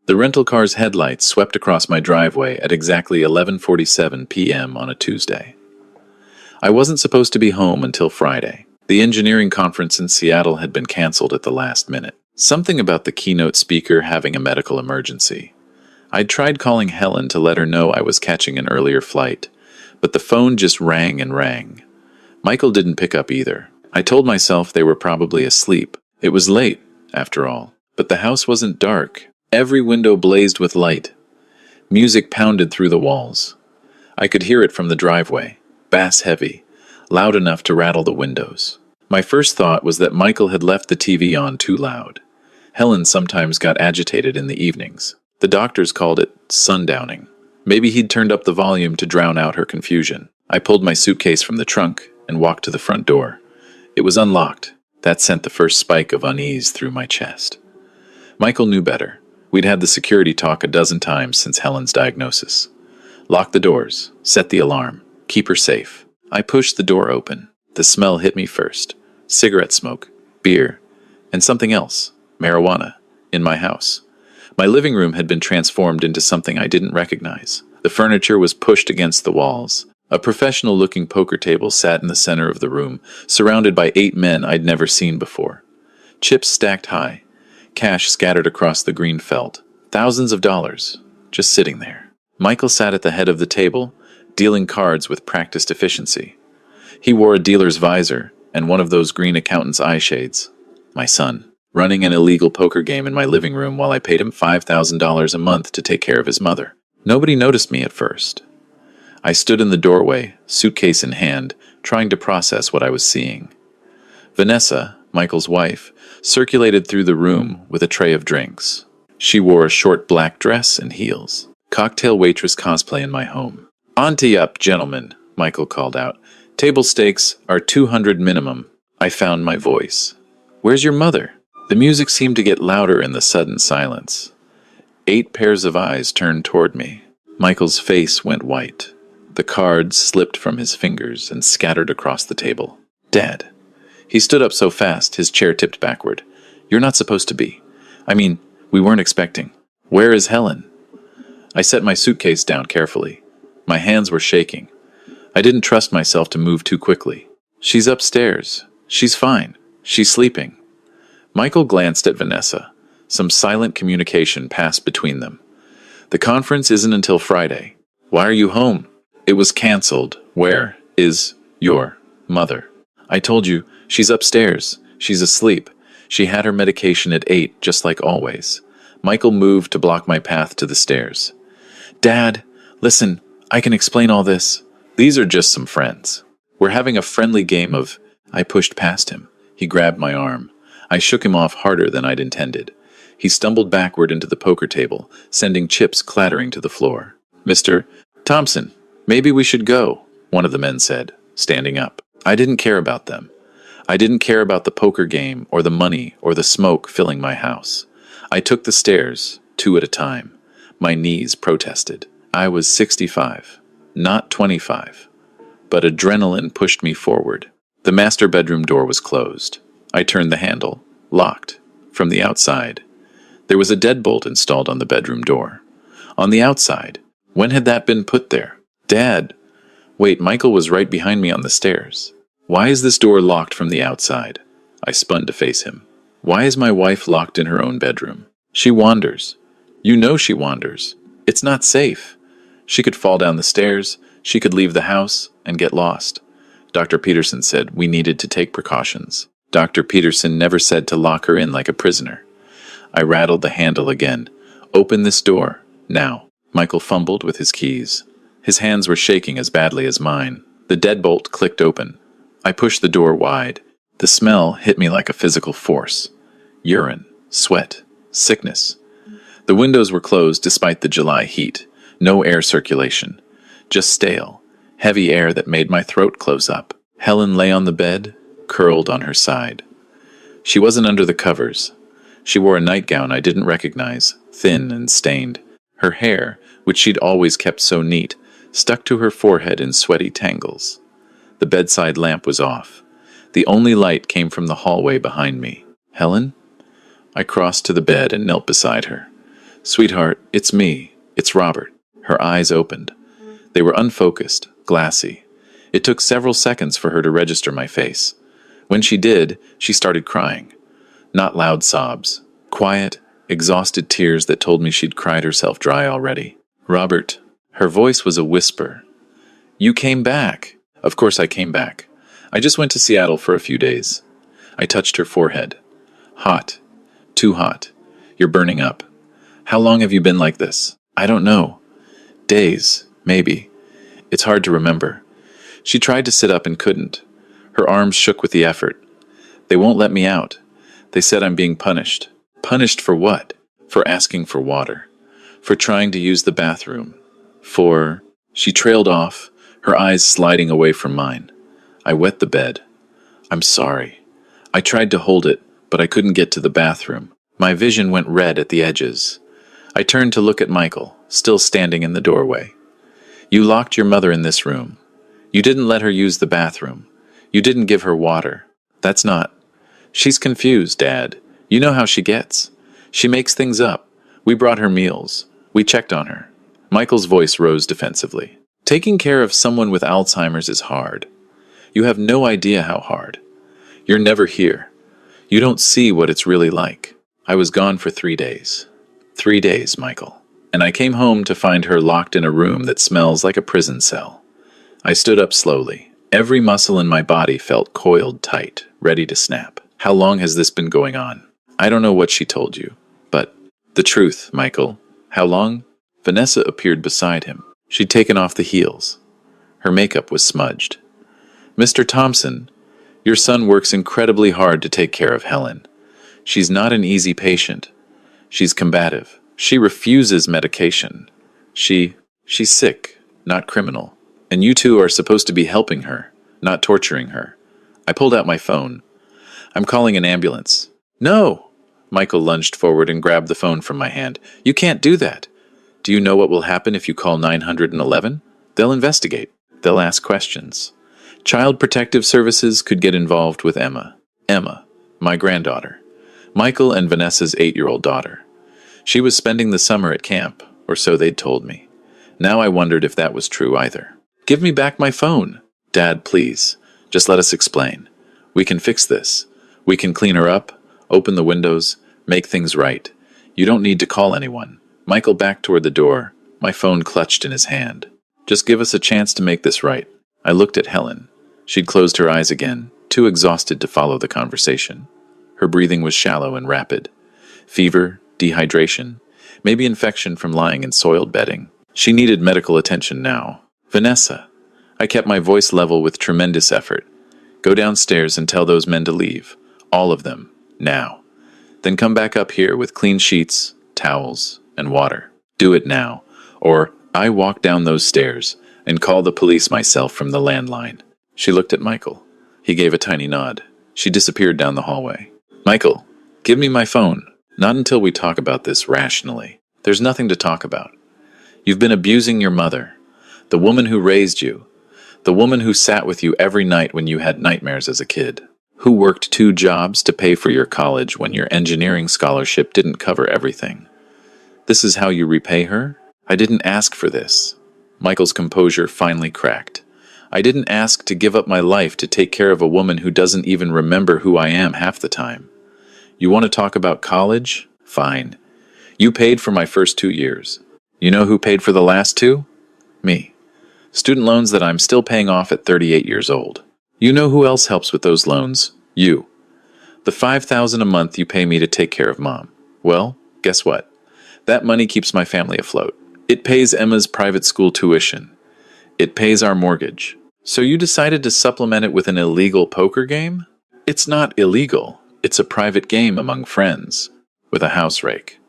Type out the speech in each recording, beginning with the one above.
The rental car's headlights swept across my driveway at exactly 11:47 p.m. on a Tuesday. I wasn't supposed to be home until Friday. The engineering conference in Seattle had been canceled at the last minute. Something about the keynote speaker having a medical emergency. I'd tried calling Helen to let her know I was catching an earlier flight, but the phone just rang and rang. Michael didn't pick up either. I told myself they were probably asleep. It was late, after all, but the house wasn't dark. Every window blazed with light. Music pounded through the walls. I could hear it from the driveway, bass-heavy, loud enough to rattle the windows. My first thought was that Michael had left the TV on too loud. Helen sometimes got agitated in the evenings. The doctors called it sundowning. Maybe he'd turned up the volume to drown out her confusion. I pulled my suitcase from the trunk and walked to the front door. It was unlocked. That sent the first spike of unease through my chest. Michael knew better. We'd had the security talk a dozen times since Helen's diagnosis. Lock the doors, set the alarm, keep her safe. I pushed the door open. The smell hit me first. Cigarette smoke, beer, and something else, marijuana, in my house. My living room had been transformed into something I didn't recognize. The furniture was pushed against the walls. A professional-looking poker table sat in the center of the room, surrounded by 8 men I'd never seen before. Chips stacked high, cash scattered across the green felt. Thousands of dollars, just sitting there. Michael sat at the head of the table, dealing cards with practiced efficiency. He wore a dealer's visor and one of those green accountant's eye shades. My son, running an illegal poker game in my living room while I paid him $5,000 a month to take care of his mother. Nobody noticed me at first. I stood in the doorway, suitcase in hand, trying to process what I was seeing. Vanessa, Michael's wife, circulated through the room with a tray of drinks. She wore a short black dress and heels. Cocktail waitress cosplay in my home. "Ante up, gentlemen," Michael called out. "Table stakes are 200 minimum." I found my voice. "Where's your mother?" The music seemed to get louder in the sudden silence. 8 pairs of eyes turned toward me. Michael's face went white. The cards slipped from his fingers and scattered across the table. "Dad." He stood up so fast, his chair tipped backward. "You're not supposed to be. I mean, we weren't expecting. Where is Helen?" I set my suitcase down carefully. My hands were shaking. I didn't trust myself to move too quickly. "She's upstairs. She's fine. She's sleeping." Michael glanced at Vanessa. Some silent communication passed between them. "The conference isn't until Friday. Why are you home?" "It was canceled. Where is your mother?" "I told you, she's upstairs. She's asleep. She had her medication at 8, just like always." Michael moved to block my path to the stairs. "Dad, listen, I can explain all this. These are just some friends. We're having a friendly game of—" I pushed past him. He grabbed my arm. I shook him off harder than I'd intended. He stumbled backward into the poker table, sending chips clattering to the floor. "Mr. Thompson, maybe we should go," one of the men said, standing up. I didn't care about them. I didn't care about the poker game or the money or the smoke filling my house. I took the stairs, 2 at a time. My knees protested. I was 65, not 25. But adrenaline pushed me forward. The master bedroom door was closed. I turned the handle, locked, from the outside. There was a deadbolt installed on the bedroom door. On the outside. When had that been put there? "Dad." Wait, Michael was right behind me on the stairs. "Why is this door locked from the outside?" I spun to face him. "Why is my wife locked in her own bedroom? She wanders. You know she wanders. It's not safe. She could fall down the stairs, she could leave the house, and get lost. Dr. Peterson said we needed to take precautions. Dr. Peterson never said to lock her in like a prisoner." I rattled the handle again. "Open this door, now." Michael fumbled with his keys. His hands were shaking as badly as mine. The deadbolt clicked open. I pushed the door wide. The smell hit me like a physical force. Urine, sweat, sickness. The windows were closed despite the July heat. No air circulation. Just stale, heavy air that made my throat close up. Helen lay on the bed, curled on her side. She wasn't under the covers. She wore a nightgown I didn't recognize, thin and stained. Her hair, which she'd always kept so neat, stuck to her forehead in sweaty tangles. The bedside lamp was off. The only light came from the hallway behind me. "Helen?" I crossed to the bed and knelt beside her. Sweetheart, it's me. It's Robert. Her eyes opened. They were unfocused, glassy. It took several seconds for her to register my face. When she did, she started crying. Not loud sobs. Quiet, exhausted tears that told me she'd cried herself dry already. Robert. Her voice was a whisper. You came back. Of course I came back. I just went to Seattle for a few days. I touched her forehead. Hot. Too hot. You're burning up. How long have you been like this? I don't know. Days, maybe. It's hard to remember. She tried to sit up and couldn't. Her arms shook with the effort. They won't let me out. They said I'm being punished. Punished for what? For asking for water. For trying to use the bathroom. For... She trailed off, her eyes sliding away from mine. I wet the bed. I'm sorry. I tried to hold it, but I couldn't get to the bathroom. My vision went red at the edges. I turned to look at Michael, still standing in the doorway. You locked your mother in this room. You didn't let her use the bathroom. You didn't give her water. That's not... She's confused, Dad. You know how she gets. She makes things up. We brought her meals. We checked on her. Michael's voice rose defensively. Taking care of someone with Alzheimer's is hard. You have no idea how hard. You're never here. You don't see what it's really like. I was gone for 3 days. 3 days, Michael. And I came home to find her locked in a room that smells like a prison cell. I stood up slowly. Every muscle in my body felt coiled tight, ready to snap. How long has this been going on? I don't know what she told you, but the truth, Michael. How long? Vanessa appeared beside him. She'd taken off the heels. Her makeup was smudged. Mr. Thompson, your son works incredibly hard to take care of Helen. She's not an easy patient. She's combative. She refuses medication. She's sick, not criminal. And you two are supposed to be helping her, not torturing her. I pulled out my phone. I'm calling an ambulance. No! Michael lunged forward and grabbed the phone from my hand. You can't do that. Do you know what will happen if you call 911? They'll investigate. They'll ask questions. Child Protective Services could get involved with Emma. Emma, my granddaughter. Michael and Vanessa's 8-year-old daughter. She was spending the summer at camp, or so they'd told me. Now I wondered if that was true either. Give me back my phone. Dad, please. Just let us explain. We can fix this. We can clean her up, open the windows, make things right. You don't need to call anyone. Michael backed toward the door, my phone clutched in his hand. Just give us a chance to make this right. I looked at Helen. She'd closed her eyes again, too exhausted to follow the conversation. Her breathing was shallow and rapid. Fever, dehydration, maybe infection from lying in soiled bedding. She needed medical attention now. Vanessa. I kept my voice level with tremendous effort. Go downstairs and tell those men to leave. All of them. Now. Then come back up here with clean sheets, towels, and water. Do it now, or I walk down those stairs and call the police myself from the landline. She looked at Michael. He gave a tiny nod. She disappeared down the hallway. Michael, give me my phone. Not until we talk about this rationally. There's nothing to talk about. You've been abusing your mother, the woman who raised you, the woman who sat with you every night when you had nightmares as a kid, who worked 2 jobs to pay for your college when your engineering scholarship didn't cover everything. This is how you repay her? I didn't ask for this. Michael's composure finally cracked. I didn't ask to give up my life to take care of a woman who doesn't even remember who I am half the time. You want to talk about college? Fine. You paid for my first 2 years. You know who paid for the last 2? Me. Student loans that I'm still paying off at 38 years old. You know who else helps with those loans? You. The $5,000 a month you pay me to take care of Mom. Well, guess what? That money keeps my family afloat. It pays Emma's private school tuition. It pays our mortgage. So you decided to supplement it with an illegal poker game? It's not illegal. It's a private game among friends. With a house rake.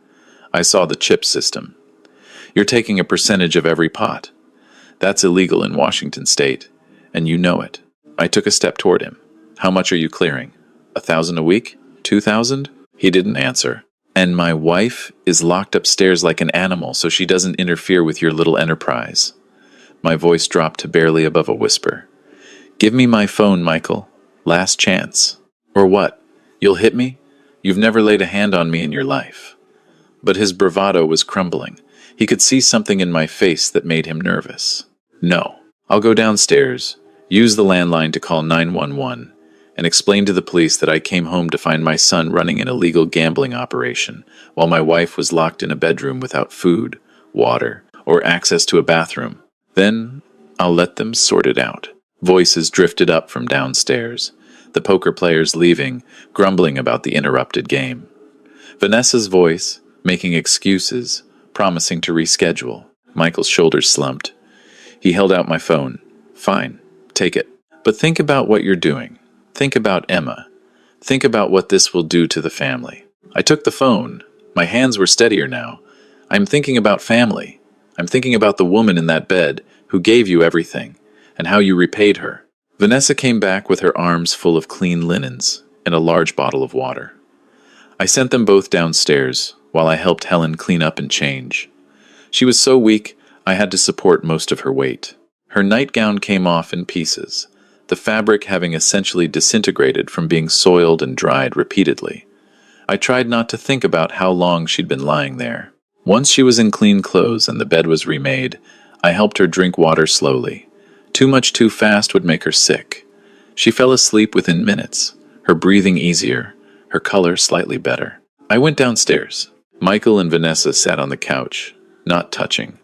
I saw the chip system. You're taking a percentage of every pot. That's illegal in Washington state, and you know it. I took a step toward him. How much are you clearing? $1,000 a week? $2,000? He didn't answer. And my wife is locked upstairs like an animal so she doesn't interfere with your little enterprise. My voice dropped to barely above a whisper. Give me my phone, Michael. Last chance. Or what? You'll hit me? You've never laid a hand on me in your life. But his bravado was crumbling. He could see something in my face that made him nervous. No, I'll go downstairs, use the landline to call 911, and explain to the police that I came home to find my son running an illegal gambling operation while my wife was locked in a bedroom without food, water, or access to a bathroom. Then I'll let them sort it out. Voices drifted up from downstairs, the poker players leaving, grumbling about the interrupted game. Vanessa's voice, making excuses, promising to reschedule. Michael's shoulders slumped. He held out my phone. Fine, take it. But think about what you're doing. Think about Emma. Think about what this will do to the family. I took the phone. My hands were steadier now. I'm thinking about family. I'm thinking about the woman in that bed who gave you everything, and how you repaid her. Vanessa came back with her arms full of clean linens and a large bottle of water. I sent them both downstairs while I helped Helen clean up and change. She was so weak, I had to support most of her weight. Her nightgown came off in pieces, the fabric having essentially disintegrated from being soiled and dried repeatedly. I tried not to think about how long she'd been lying there. Once she was in clean clothes and the bed was remade, I helped her drink water slowly. Too much too fast would make her sick. She fell asleep within minutes, her breathing easier, her color slightly better. I went downstairs. Michael and Vanessa sat on the couch, not touching,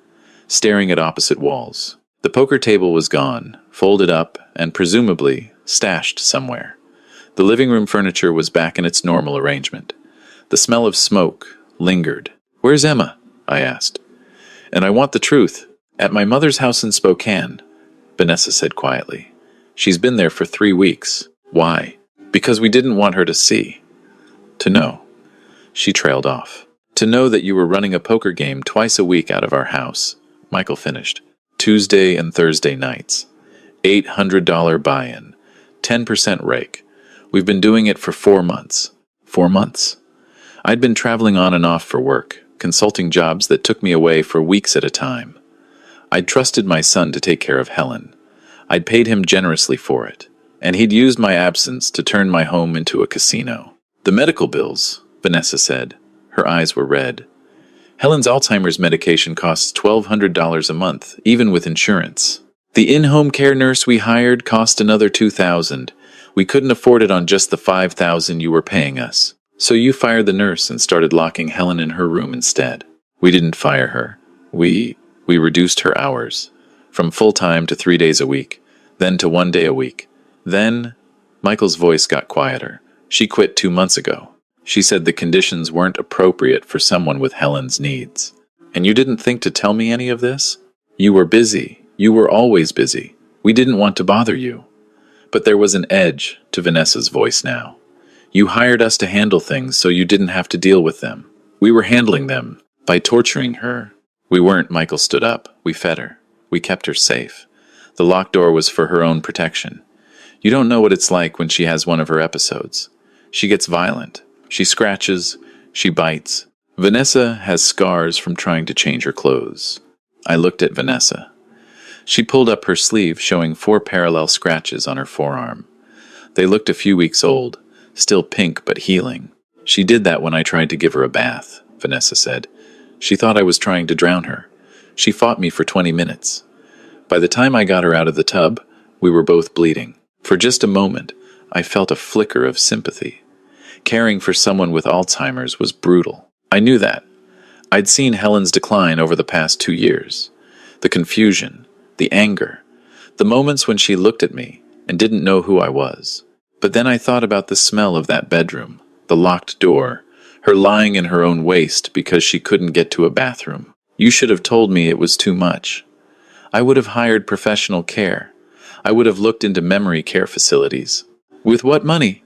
staring at opposite walls. The poker table was gone, folded up, and presumably stashed somewhere. The living room furniture was back in its normal arrangement. The smell of smoke lingered. "Where's Emma?" I asked. "And I want the truth. At my mother's house in Spokane," Vanessa said quietly. "She's been there for 3 weeks. Why? Because we didn't want her to see. To know." She trailed off. "To know that you were running a poker game twice a week out of our house," Michael finished. "Tuesday and Thursday nights. $800 buy-in. 10% rake. We've been doing it for 4 months. 4 months. I'd been traveling on and off for work, consulting jobs that took me away for weeks at a time. I'd trusted my son to take care of Helen. I'd paid him generously for it, and he'd used my absence to turn my home into a casino. The medical bills," Vanessa said. Her eyes were red. "Helen's Alzheimer's medication costs $1,200 a month, even with insurance. The in-home care nurse we hired cost another $2,000. We couldn't afford it on just the $5,000 you were paying us. So you fired the nurse and started locking Helen in her room instead." "We didn't fire her. We reduced her hours. From full-time to 3 days a week, then to 1 day a week. Then," Michael's voice got quieter, "she quit 2 months ago. She said the conditions weren't appropriate for someone with Helen's needs." "And you didn't think to tell me any of this? You were busy. You were always busy. We didn't want to bother you." But there was an edge to Vanessa's voice now. "You hired us to handle things so you didn't have to deal with them. We were handling them by torturing her." "We weren't," Michael stood up. "We fed her. We kept her safe. The locked door was for her own protection. You don't know what it's like when she has one of her episodes. She gets violent. She scratches. She bites. Vanessa has scars from trying to change her clothes." I looked at Vanessa. She pulled up her sleeve, showing 4 parallel scratches on her forearm. They looked a few weeks old, still pink but healing. "She did that when I tried to give her a bath," Vanessa said. "She thought I was trying to drown her. She fought me for 20 minutes. By the time I got her out of the tub, we were both bleeding. For just a moment, I felt a flicker of sympathy. Caring for someone with Alzheimer's was brutal. I knew that. I'd seen Helen's decline over the past 2 years. The confusion, the anger, the moments when she looked at me and didn't know who I was. But then I thought about the smell of that bedroom, the locked door, her lying in her own waste because she couldn't get to a bathroom. You should have told me it was too much. I would have hired professional care. I would have looked into memory care facilities. With what money?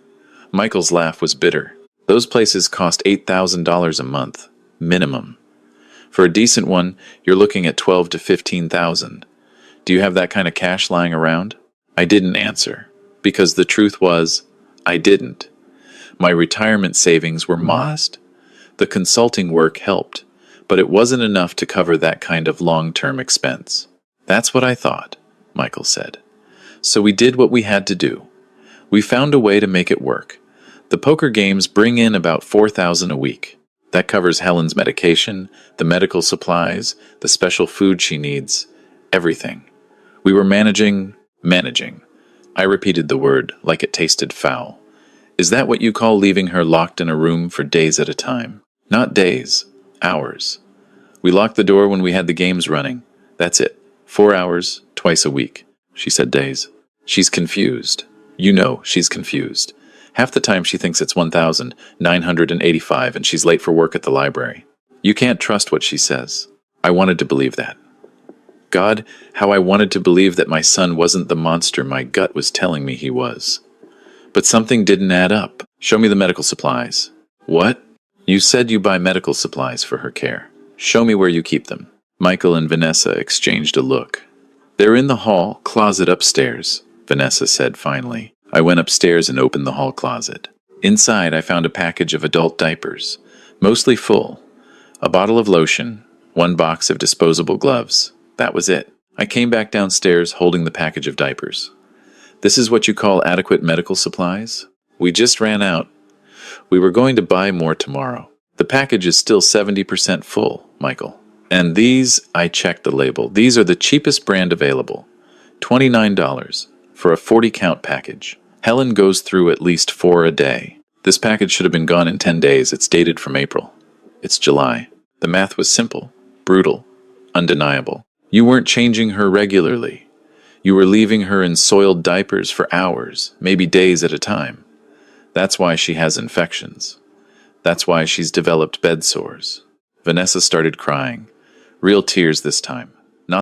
Michael's laugh was bitter. Those places cost $8,000 a month, minimum. For a decent one, you're looking at $12,000 to $15,000. Do you have that kind of cash lying around? I didn't answer, because the truth was, I didn't. My retirement savings were modest. The consulting work helped, but it wasn't enough to cover that kind of long-term expense. That's what I thought, Michael said. So we did what we had to do. We found a way to make it work. The poker games bring in about $4,000 a week. That covers Helen's medication, the medical supplies, the special food she needs, everything. We were managing. I repeated the word like it tasted foul. Is that what you call leaving her locked in a room for days at a time? Not days, hours. We locked the door when we had the games running. That's it. 4 hours, twice a week. She said days. She's confused. You know she's confused. Half the time she thinks it's 1,985 and she's late for work at the library. You can't trust what she says. I wanted to believe that. God, how I wanted to believe that my son wasn't the monster my gut was telling me he was. But something didn't add up. Show me the medical supplies. What? You said you buy medical supplies for her care. Show me where you keep them. Michael and Vanessa exchanged a look. They're in the hall, closet upstairs, Vanessa said finally. I went upstairs and opened the hall closet. Inside, I found a package of adult diapers, mostly full, a bottle of lotion, 1 box of disposable gloves. That was it. I came back downstairs holding the package of diapers. This is what you call adequate medical supplies? We just ran out. We were going to buy more tomorrow. The package is still 70% full, Michael. And these, I checked the label, these are the cheapest brand available. $29 for a 40-count package. Helen goes through at least 4 a day. This package should have been gone in 10 days. It's dated from April. It's July. The math was simple, brutal, undeniable. You weren't changing her regularly. You were leaving her in soiled diapers for hours, maybe days at a time. That's why she has infections. That's why she's developed bed sores. Vanessa started crying. Real tears this time.